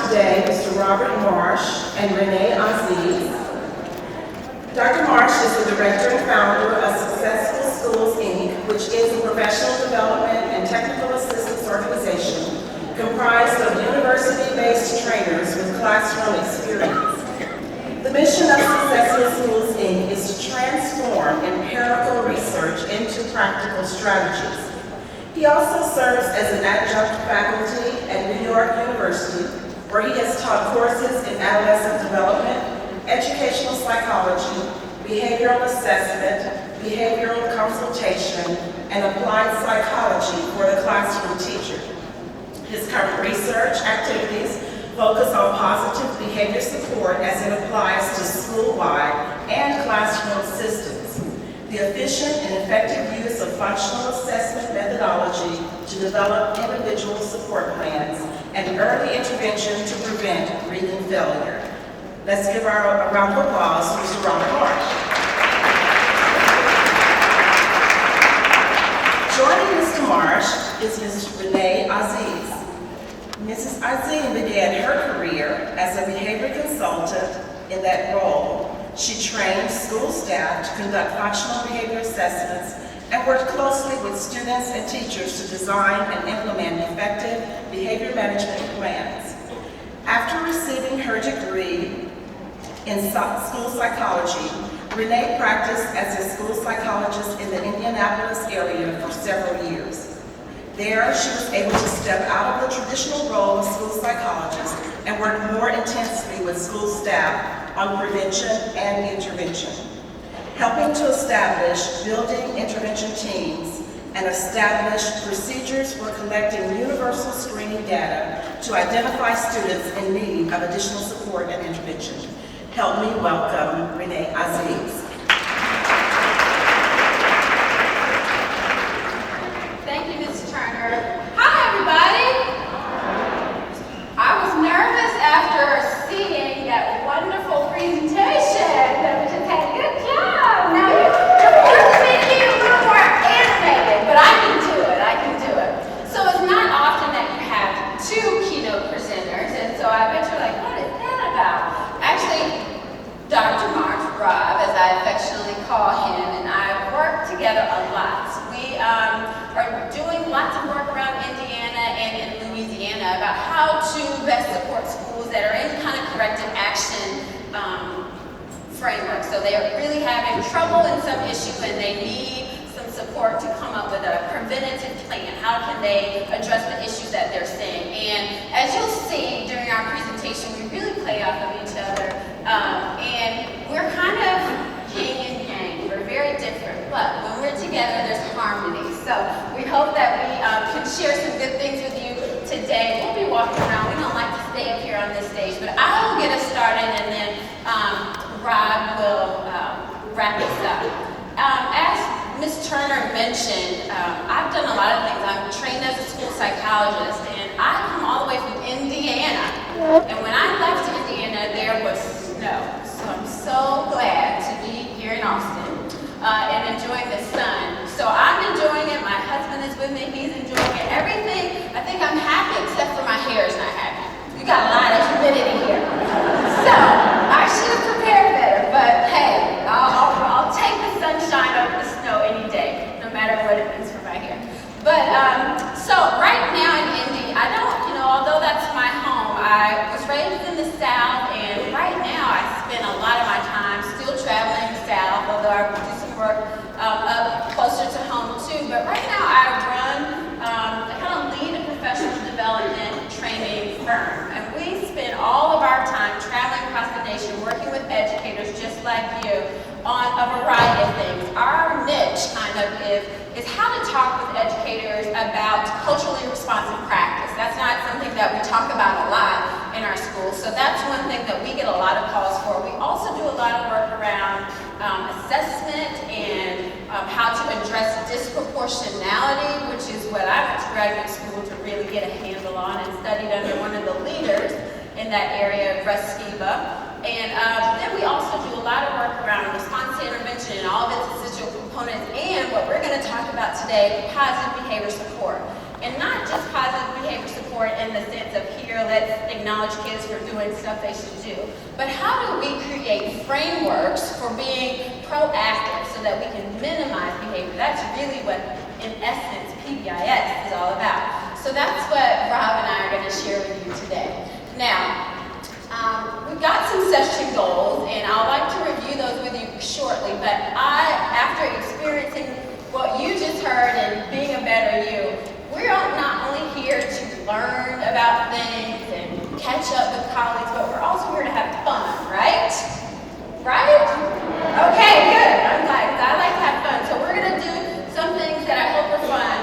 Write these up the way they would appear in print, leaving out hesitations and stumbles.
today Mr. Robert Marsh and Renee Aziz. Dr. Marsh is the director and founder of Successful Schools, Inc., which is a professional development and technical assistance organization comprised of university-based trainers with classroom experience. The mission of Successful Schools, Inc. is to transform empirical research into practical strategies. He also serves as an adjunct faculty at New York University, where he has taught courses in adolescent development, educational psychology, behavioral assessment, behavioral consultation, and applied psychology for the classroom teacher. His current research activities focus on positive behavior support as it applies to school-wide and classroom systems, the efficient and effective use of functional assessment methodology to develop individual support plans, and early intervention to prevent reading failure. Let's give a round of applause to Mr. Robert Marsh. Joining Mr. Marsh is Mrs. Renee Aziz. Mrs. Aziz began her career as a behavior consultant. In that role, she trained school staff to conduct functional behavior assessments and worked closely with students and teachers to design and implement effective behavior management plans. After receiving her degree in school psychology, Renee practiced as a school psychologist in the Indianapolis area for several years. There, she was able to step out of the traditional role of school psychologist and work more intensely with school staff on prevention and intervention, helping to establish building intervention teams and establish procedures for collecting universal screening data to identify students in need of additional support and intervention. Help me welcome Renee Aziz. Thank you, Ms. Turner. Hi, everybody. I was nervous after seeing that wonderful presentation that we just had. Good job. Now you're supposed to make it a little more animated, but I can do it. I can do it. So it's not often that you have two keynote presenters, and so I bet you're like, what is that about? Actually, Dr. Marsh, Rob, as I affectionately call him, and I work together a lot. We are doing lots of work around Indiana and in Louisiana about how to best support schools that are in kind of corrective action framework. So they are really having trouble in some issue and they need some support to come up with a preventative plan. How can they address the issues that they're seeing? And as you'll see during our presentation, we really play off of each other. And we're kind of yin and yang. We're very different, but when we're together, there's harmony. So we hope that we can share some good things with you today. We'll be walking around. We don't like to stay up here on this stage, but I will get us started, and then Rob will wrap us up. As Ms. Turner mentioned, I've done a lot of things. I'm trained as a school psychologist, and I come all the way from Indiana. And when I left Indiana, there was snow. So I'm so glad to be here in Austin and enjoying the sun. So I'm enjoying it. My husband is with me. He's enjoying it. Everything, I think I'm happy, except for my hair is not happy. You got a lot of humidity here. So I should have prepared better, but hey, I'll take the sunshine over the snow any day, no matter what it means for my hair. But so right now in Indy, I don't, although that's my home, I was raised in the South, and right now I spend a lot of my time still traveling south, although I do some work up closer to home too. But right now I kind of lead a professional development training firm, and we spend all of our time traveling across the nation, working with educators just like you on a variety of things. Our niche kind of is how to talk with educators about culturally responsive practice. That's not something that we talk about a lot in our schools, so that's one thing that we get a lot of calls for. We also do a lot of work around assessment and how to address disproportionality, which is what I went to graduate school to really get a handle on, and studied under one of the leaders in that area, Russ Skiba. And then we also do a lot of work around response to intervention and all of its essential components, and what we're going to talk about today, positive behavior support. And not just positive behavior support support in the sense of here, let's acknowledge kids for doing stuff they should do. But how do we create frameworks for being proactive so that we can minimize behavior? That's really what, in essence, PBIS is all about. So that's what Rob and I are going to share with you today. Now, we've got some session goals, and I'd like to review those with you shortly, but after experiencing what you just heard and being a better you, we're not only here to learn about things and catch up with colleagues, but we're also here to have fun, right? Right? Okay, good. I'm glad, because I like to have fun. So we're going to do some things that I hope are fun.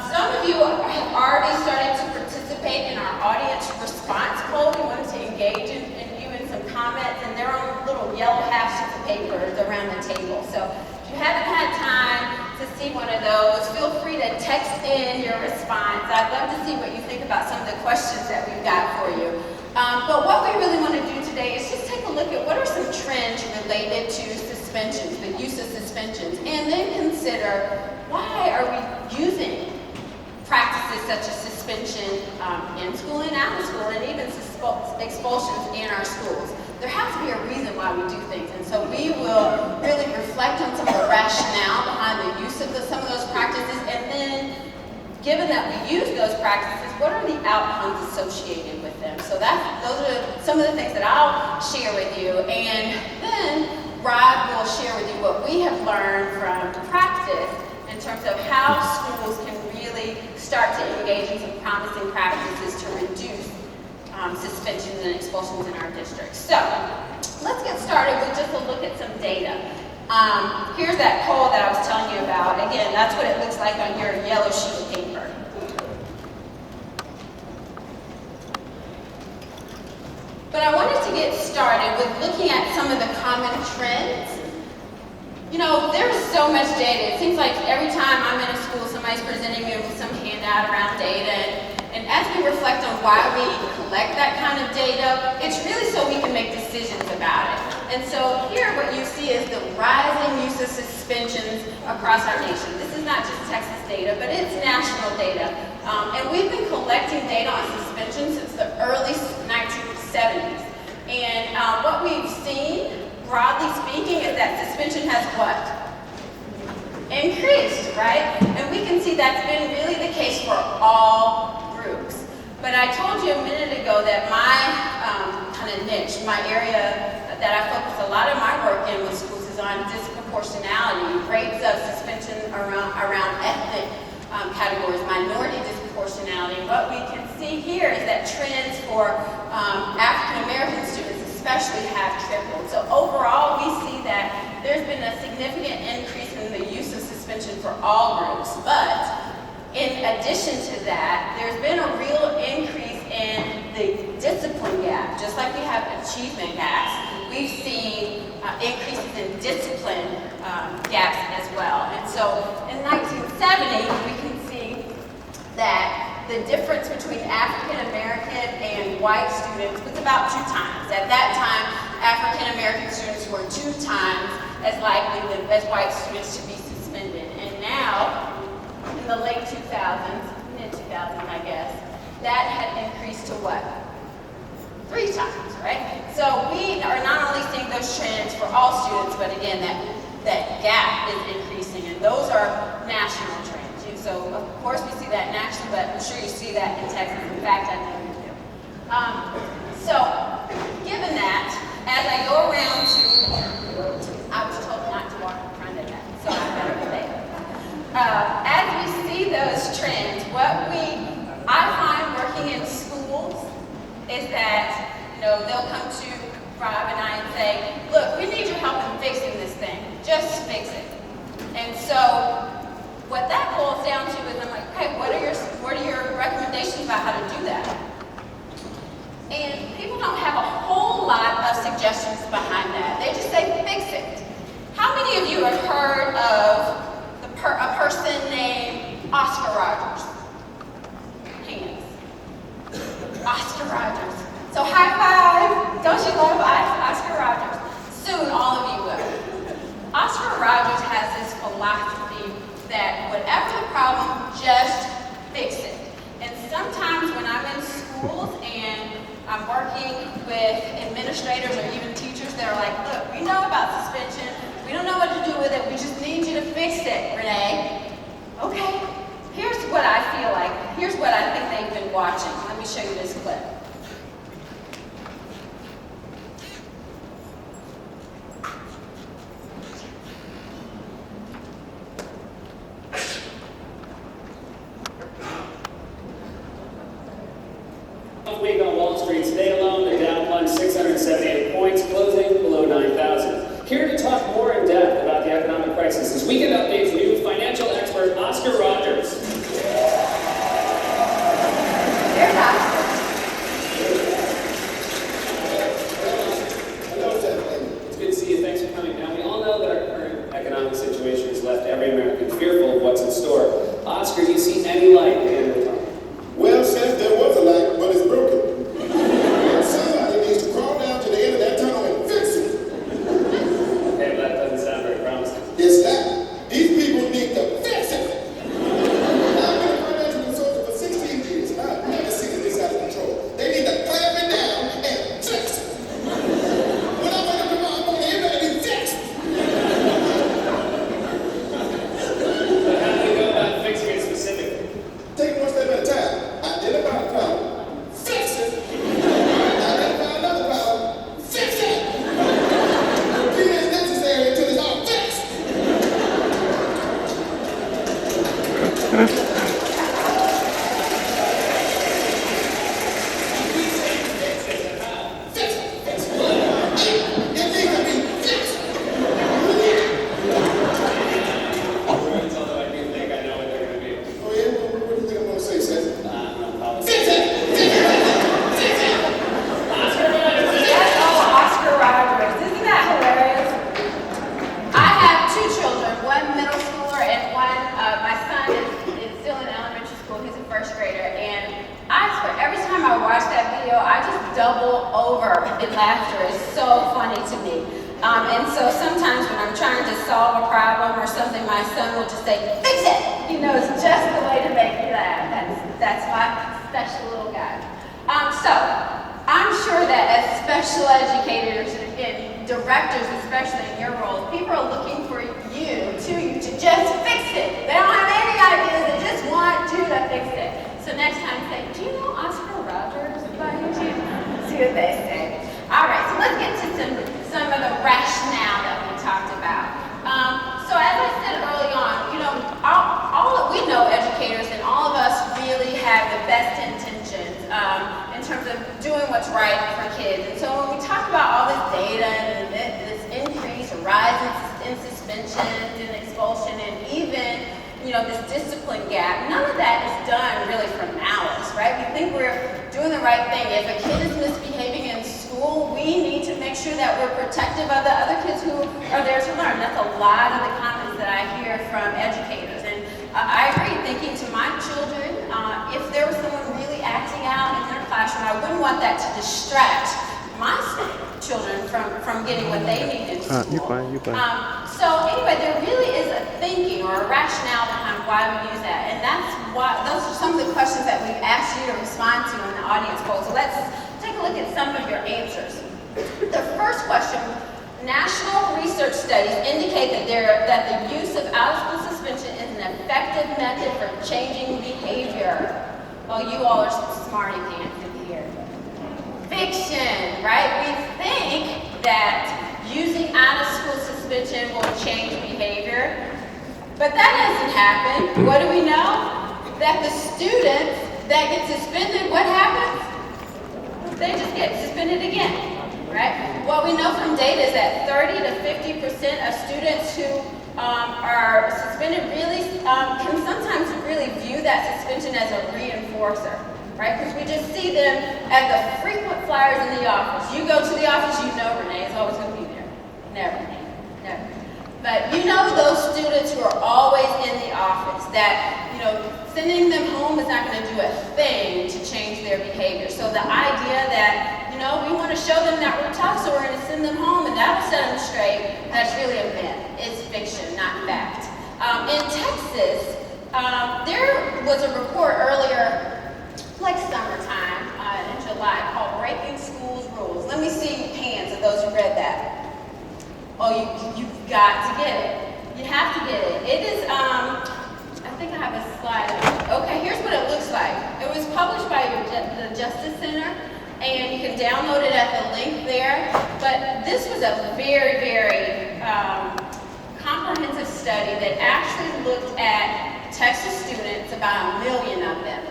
Some of you have already started to participate in our audience response poll. We wanted to engage in you in some comments, and they're on little yellow half sheets of paper around the table. So if you haven't had time to see one of those, feel free to text in your response. I'd love to see what you think about some of the questions that we've got for you. But what we really want to do today is just take a look at what are some trends related to suspensions, the use of suspensions, and then consider why are we using practices such as suspension in school and out of school, and even expulsions in our schools. There has to be a reason why we do things, and so we will really reflect on some of the rationale behind the use of some of those practices, and then, given that we use those practices, what are the outcomes associated with them? So those are some of the things that I'll share with you, and then Rob will share with you what we have learned from practice in terms of how schools can really start to engage in some promising practices to reduce suspensions and expulsions in our district. So let's get started with just a look at some data. Here's that poll that I was telling you about. Again, that's what it looks like on your yellow sheet of paper. But I wanted to get started with looking at some of the common trends. You know, there's so much data. It seems like every time I'm in a school, somebody's presenting me with some handout around data. And as we reflect on why we collect that kind of data, it's really so we can make decisions about it. And so here what you see is the rising use of suspensions across our nation. This is not just Texas data, but it's national data. And we've been collecting data on suspension since the early 1970s. And what we've seen, broadly speaking, is that suspension has what? Increased, right? And we can see that's been really the case for all groups. But I told you a minute ago that my kind of niche, my area that I focus a lot of my work in with schools is on disproportionality, rates of suspension around ethnic categories, minority disproportionality. What we can see here is that trends for African American students especially have tripled. So overall, we see that there's been a significant increase in the use of suspension for all groups. But in addition to that, there's been a real increase in the discipline gap. Just like we have achievement gaps, we've seen increases in discipline gaps as well. And so in 1970, we can see that the difference between African American and white students was about 2 times. At that time, African American students were 2 times as likely as white students to be suspended. And now, in the late 2000s, mid-2000s, I guess, that had increased to what? 3 times, right? So we are not only seeing those trends for all students, but again, that gap is increasing, and those are national trends. So of course we see that nationally, but I'm sure you see that in Texas. In fact, I know you do. So given that, as I go around I was told not to walk in front of that, so I better be there. As we see those trends, what I find working in schools is that, they'll come to Rob and I and say, look, we need your help in fixing this thing. Just fix it. And so what that boils down to is I'm like, okay, what are your recommendations about how to do that? And people don't have a whole lot of suggestions behind that. They just say, fix it. How many of you have heard of a person named Oscar Rogers? Hands. Oscar Rogers. So high five. Don't you love Oscar Rogers? Soon all of you will. Oscar Rogers has this philosophy that whatever the problem, just fix it. And sometimes when I with administrators or even teachers that are like, look, we know about suspension, we don't know what to do with it, we just need you to fix it, Renee. Okay, here's what I feel like, here's what I think they've been watching. Let me show you this clip. Week on Wall Street. Today alone, the Dow plunged 678 points, closing below 9,000. Here to talk more in depth about the economic crisis is Weekend Update's new financial expert, Oscar Rogers. There's Oscar. It's good to see you. Thanks for coming. Now, we all know that our current economic situation has left every American fearful of what's in store. Oscar, do you see any light at the end of the tunnel? Well, Seth, there was a light, but it's broken. Somebody needs to crawl down to the end of that tunnel and fix it. Okay, well, that doesn't sound very promising. It's that. These people need to fix it. I've been a financial consultant for 16 years, and I've never seen this out of control. They need to clamp it down and fix it. When I wake up tomorrow morning, it better be fixed. But how do we go about fixing it specifically? Take it one step at a time. Identify the problem. Fix it. Identify another problem. Fix it. Repeat as necessary until it's all fixed. Fix it. Fix it. It needs to be fixed. Although I do think I know what they're going to be. Oh yeah? What do you think I'm gonna say, Seth? No problem. Fix it! Fix it! Fix it! Oscar Rogers! Yes, oh, Oscar Rogers. Isn't that hilarious? I have two children, one middle schooler and one, my son is still in elementary school, he's a first grader, and I swear, every time I watch that video, I just double over in laughter. It's so funny to me. And so sometimes when I'm trying to solve a problem or something, my son will just say, fix it! You know, it's just the way to make me laugh. That's my special little guy. So, I'm sure that as special educators and directors, especially in your roles, people are looking for you to just fix it. They don't have any ideas, they just want you to fix it. So next time say, do you know Oscar Rogers by any chance? See what they say. All right, so let's get to some of the rationale that we talked about. So as I said early on, you know, we know educators and all of us really have the best intentions in terms of doing what's right for kids. And so when we talk about all this data and this increase or rise in suspensions and expulsion and even, you know, this discipline gap, none of that is done really from malice, right? We think we're doing the right thing. If a kid is misbehaving in school, we need to make sure that we're protective of the other kids who are there to learn. That's a lot of the comments that I hear from educators. And I agree, thinking to my children, if there was someone really acting out in their classroom, I wouldn't want that to distract my children from getting what they need in school. You're fine. So anyway, there really is a thinking or a rationale behind why we use that. And that's why, those are some of the questions that we've asked you to respond to in the audience poll. So let's take a look at some of your answers. The first question, national research studies indicate that the use of out-of-school suspension is an effective method for changing behavior. Oh, you all are smarty pants in here. Fiction, right? We think that using out-of-school suspension will change behavior, but that doesn't happen. What do we know? That the students that get suspended, what happens? They just get suspended again, right? What we know from data is that 30 to 50% of students who are suspended really can sometimes really view that suspension as a reinforcer, right? Because we just see them as the frequent flyers in the office. You go to the office, you know Renee is always going to be there. Never. But you know those students who are always in the office that, you know, sending them home is not going to do a thing to change their behavior. So the idea that, you know, we want to show them that we're tough, so we're going to send them home and that'll set them straight, that's really a myth. It's fiction, not fact. In Texas, there was a report earlier, like summertime, in July, called Breaking Schools Rules. for those who read that. Oh, you've got to get it. You have to get it. It is, I think I have a slide. Okay, here's what it looks like. It was published by the Justice Center, and you can download it at the link there. But this was a very, very comprehensive study that actually looked at Texas students, about 1 million of them,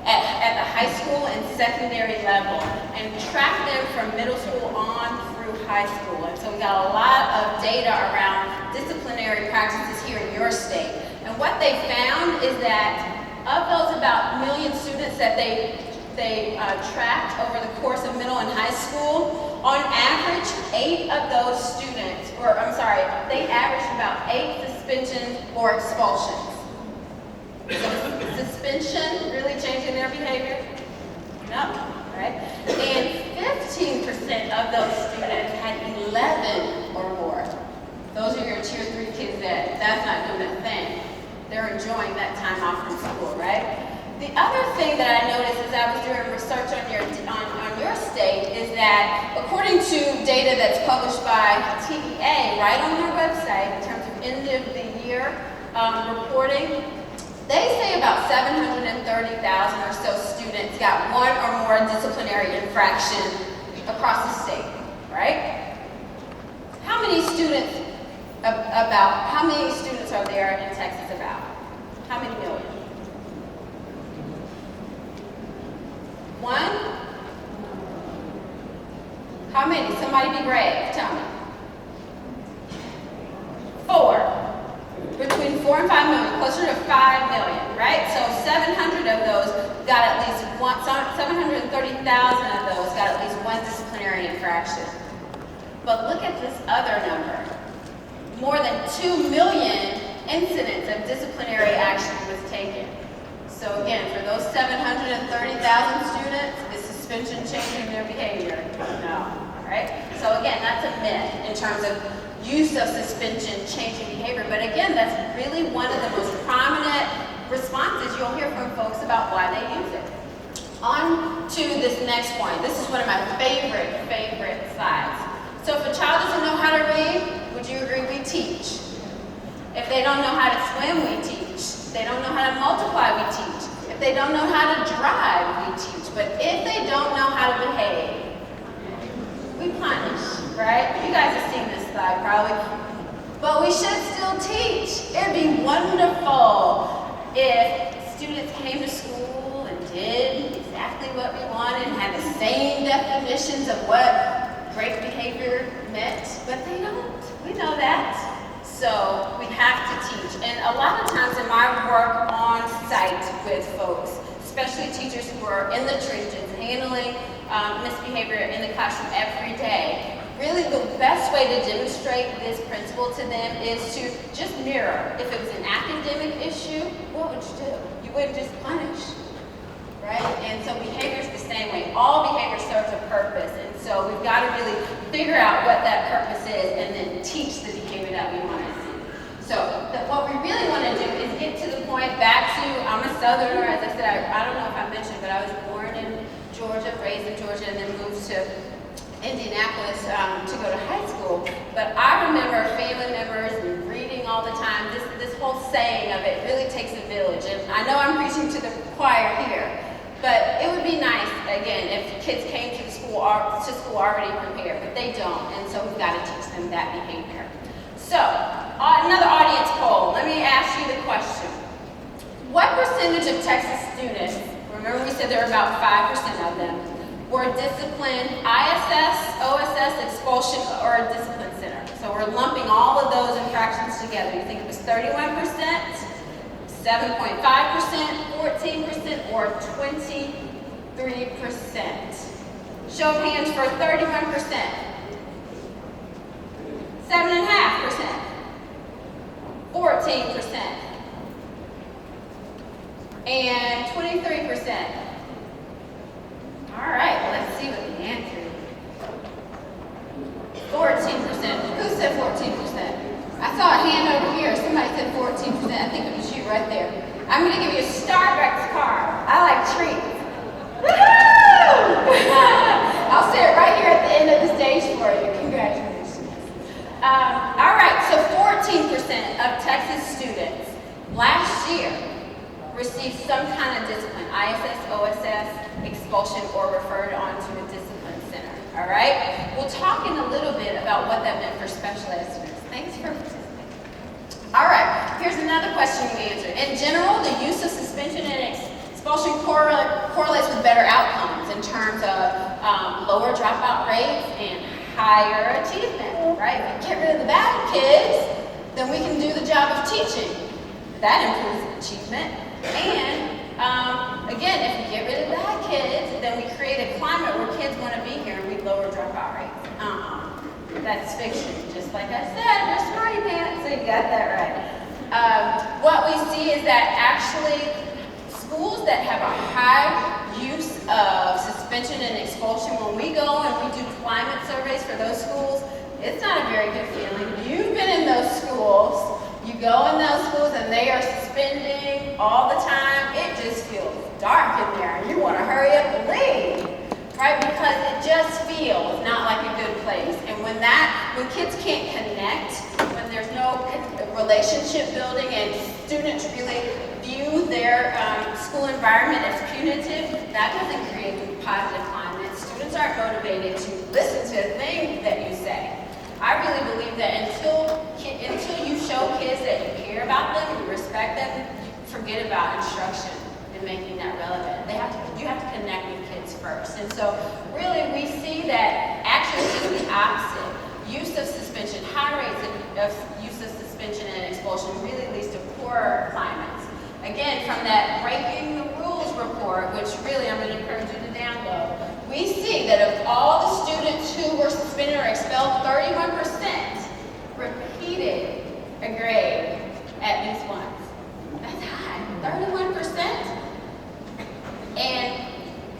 at the high school and secondary level, and tracked them from middle school on through high school. And so we got a lot of data around disciplinary practices here in your state. And what they found is that of those about 1 million students that they tracked over the course of middle and high school, on average, 8 of those students, they averaged about 8 suspensions or expulsions. Suspension really changing their behavior? No, right? And 15% of those students had 11 or more. Those are your tier 3 kids that's not doing a thing. They're enjoying that time off from school, right? The other thing that I noticed as I was doing research on your state is that according to data that's published by TEA right on their website in terms of end of the year reporting, they say about 730,000 or so students got 1 or more disciplinary infraction across the state, right? How many students are there in Texas about? How many million? 1? How many? Somebody be brave, tell me. 4. Between 4 and 5 million, closer to 5 million, right? So 700 of those got at least 730,000 of those got at least 1 disciplinary infraction. But look at this other number. More than 2 million incidents of disciplinary action was taken. So again, for those 730,000 students, is suspension changing their behavior? No, right? So again, that's a myth in terms of use of suspension changing behavior. But again, that's really one of the most prominent responses you'll hear from folks about why they use it. On to this next point. This is one of my favorite slides. So if a child doesn't know how to read, would you agree we teach? If they don't know how to swim, we teach. If they don't know how to multiply, we teach. If they don't know how to drive, we teach. But if they don't know how to behave, we punish, right? You guys have seen this slide probably. But we should still teach. It'd be wonderful if students came to school and did exactly what we wanted and had the same definitions of what great behavior meant, but they don't. We know that. So we have to teach. And a lot of times in my work on site with folks, especially teachers who are in the trenches, handling misbehavior in the classroom every day, really the best way to demonstrate this principle to them is to just mirror. If it was an academic issue, what would you do? You wouldn't just punish, right? And so behavior is the same way. All behavior serves a purpose. And so we've got to really figure out what that purpose is and then teach the behavior that we want to see. So what we really want to do is get to the point back to, I'm a Southerner, as I said, I don't know if I mentioned, but I was born in Georgia, raised in Georgia, and then moved to Indianapolis to go to high school. But I remember family members and reading all the time, this whole saying of it really takes a village. And I know I'm preaching to the choir here, but it would be nice, again, if kids came to school already prepared, but they don't, and so we've got to teach them that behavior. So, another audience poll. Let me ask you the question. What percentage of Texas students, remember we said there were about 5% of them, were disciplined ISS, OSS, expulsion, or a discipline center? So we're lumping all of those infractions together. You think it was 31%, 7.5%, 14%, or 23%? Show of hands for 31%. 7.5%. 14%. And 23%. All right, let's see what the answer is. 14%. Who said 14%? I saw a hand over here. Somebody said 14%. I think it was you right there. I'm going to give you a Starbucks card. I like treats. Woo! I'll sit right here at the end of the stage for you. last year received some kind of discipline, ISS, OSS, expulsion, or referred on to a discipline center, all right? We'll talk in a little bit about what that meant for special ed students. Thanks for participating. All right, here's another question we answered. In general, the use of suspension and expulsion correlates with better outcomes in terms of lower dropout rates and higher achievement, right? If we get rid of the bad kids, then we can do the job of teaching. That improves achievement. And again, if we get rid of bad kids, then we create a climate where kids want to be here and we lower dropout rates. That's fiction. Just like I said, we're smarty pants, so you got that right. What we see is that actually schools that have a high use of suspension and expulsion, when we go and we do climate surveys for those schools, it's not a very good feeling. You've been in those schools. You go in those schools and they are suspending all the time. It just feels dark in there and you want to hurry up and leave, right? Because it just feels not like a good place. And when kids can't connect, when there's no relationship building and students really view their school environment as punitive, that doesn't create a positive climate. Students aren't motivated to listen to a thing that you say. I really believe that until you show kids that you care about them, you respect them, you forget about instruction and making that relevant. You have to connect with kids first. And so really we see that actually it's just the opposite. Use of suspension, high rates of use of suspension and expulsion really leads to poorer climates. Again, from that Breaking the Rules report, which really I'm going to encourage you to download, we see that of all the students who were suspended or expelled, 31% repeated a grade at least once. That's high, 31%. And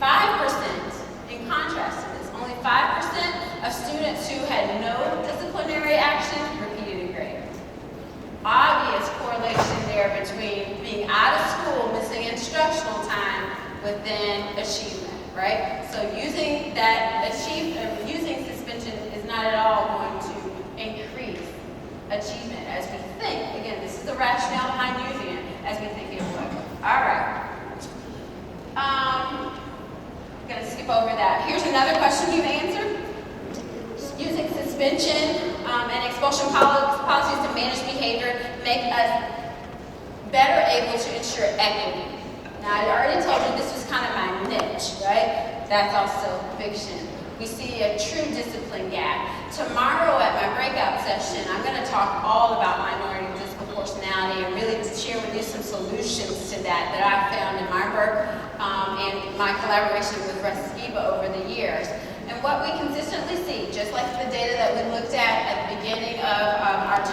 5%, in contrast to this, only 5% of students who had no disciplinary action repeated a grade. Obvious correlation there between being out of school, missing instructional time, with then achievement. Right? So using suspension is not at all going to increase achievement as we think. Again, this is the rationale behind using it as we think it would. All right. I'm going to skip over that. Here's another question you've answered. Using suspension and expulsion policies to manage behavior make us better able to ensure equity. Now, I already told you this was kind of my niche, right? That's also fiction. We see a true discipline gap. Tomorrow at my breakout session, I'm going to talk all about minority disproportionality and really share with you some solutions to that I found in my work and my collaboration with Russ Skiba over the years. And what we consistently see, just like the data that we looked at